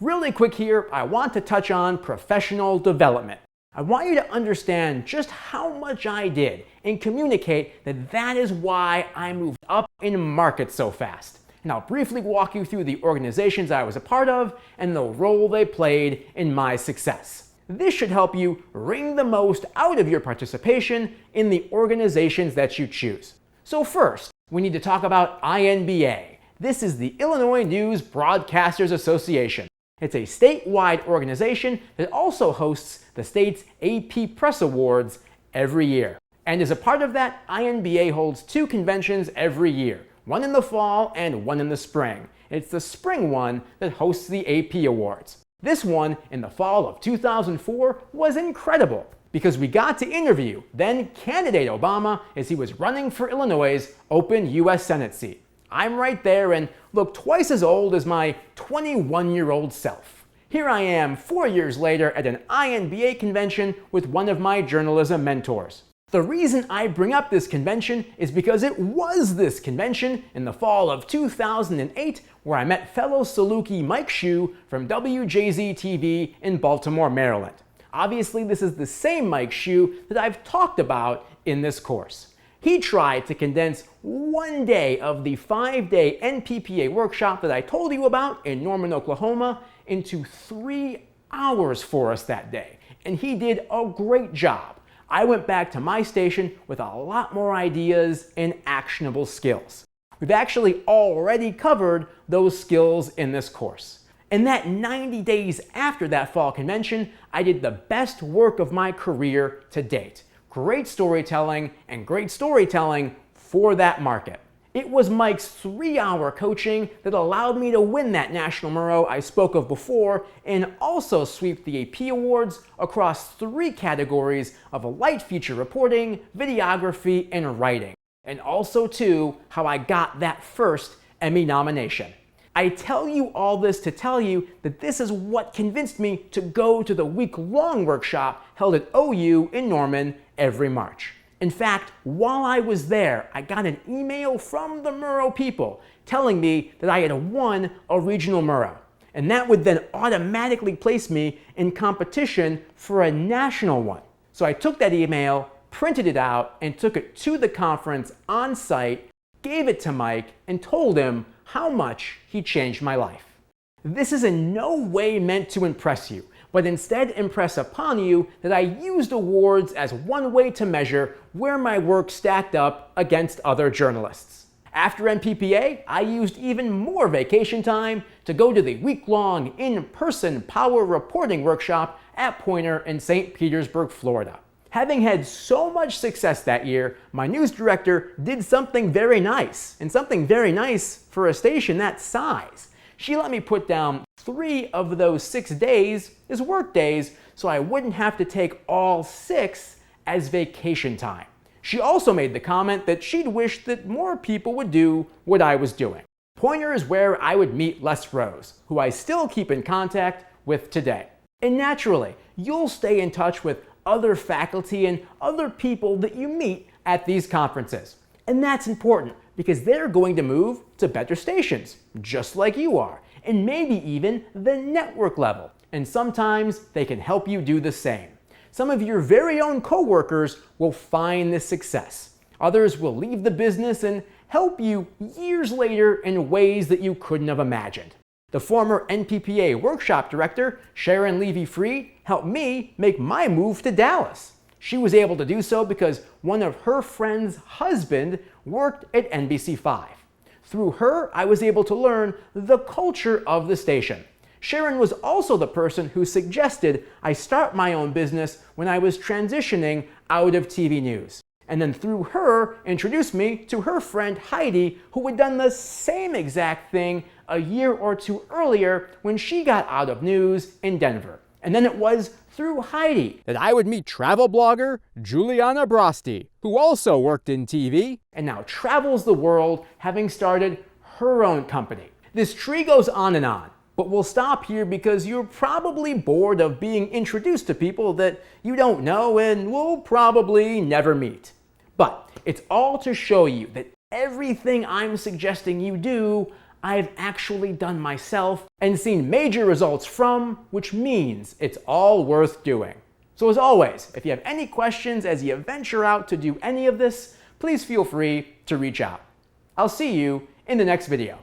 Really quick here, I want to touch on professional development. I want you to understand just how much I did and communicate that that is why I moved up in market so fast. And I'll briefly walk you through the organizations I was a part of and the role they played in my success. This should help you wring the most out of your participation in the organizations that you choose. So first, we need to talk about INBA. This is the Illinois News Broadcasters Association. It's a statewide organization that also hosts the state's AP Press Awards every year. And as a part of that, INBA holds 2 conventions every year, one in the fall and one in the spring. It's the spring one that hosts the AP Awards. This one, in the fall of 2004, was incredible because we got to interview then candidate Obama as he was running for Illinois' open U.S. Senate seat. I'm right there and look twice as old as my 21-year-old self. Here I am 4 years later at an INBA convention with one of my journalism mentors. The reason I bring up this convention is because it was this convention in the fall of 2008 where I met fellow Saluki Mike Hsu from WJZ-TV in Baltimore, Maryland. Obviously, this is the same Mike Hsu that I've talked about in this course. He tried to condense one day of the 5-day NPPA workshop that I told you about in Norman, Oklahoma, into 3 hours for us that day. And he did a great job. I went back to my station with a lot more ideas and actionable skills. We've actually already covered those skills in this course. And that 90 days after that fall convention, I did the best work of my career to date. Great storytelling and great storytelling for that market. It was Mike's 3-hour coaching that allowed me to win that National Murrow I spoke of before and also sweep the AP Awards across 3 categories of light feature reporting, videography, and writing. And also, too, how I got that first Emmy nomination. I tell you all this to tell you that this is what convinced me to go to the week-long workshop held at OU in Norman every March. In fact, while I was there, I got an email from the Murrow people telling me that I had won a regional Murrow. And that would then automatically place me in competition for a national one. So I took that email, printed it out, and took it to the conference on site, gave it to Mike, and told him how much he changed my life. This is in no way meant to impress you, but instead impress upon you that I used awards as one way to measure where my work stacked up against other journalists. After NPPA, I used even more vacation time to go to the week-long in-person power reporting workshop at Poynter in St. Petersburg, Florida. Having had so much success that year, my news director did something very nice, and something very nice for a station that size. She let me put down 3 of those 6 days as work days so I wouldn't have to take all 6 as vacation time. She also made the comment that she'd wish that more people would do what I was doing. Poynter is where I would meet Les Rose, who I still keep in contact with today. And naturally, you'll stay in touch with other faculty and other people that you meet at these conferences. And that's important because they're going to move to better stations, just like you are, and maybe even the network level. And sometimes they can help you do the same. Some of your very own coworkers will find this success. Others will leave the business and help you years later in ways that you couldn't have imagined. The former NPPA workshop director, Sharon Levy-Freed, helped me make my move to Dallas. She was able to do so because one of her friend's husband worked at NBC5. Through her, I was able to learn the culture of the station. Sharon was also the person who suggested I start my own business when I was transitioning out of TV news. And then through her, introduced me to her friend Heidi, who had done the same exact thing a year or 2 earlier when she got out of news in Denver. And then it was through Heidi that I would meet travel blogger Juliana Brosti, who also worked in TV and now travels the world, having started her own company. This tree goes on and on, but we'll stop here because you're probably bored of being introduced to people that you don't know and will probably never meet. But it's all to show you that everything I'm suggesting you do, I've actually done myself and seen major results from, which means it's all worth doing. So as always, if you have any questions as you venture out to do any of this, please feel free to reach out. I'll see you in the next video.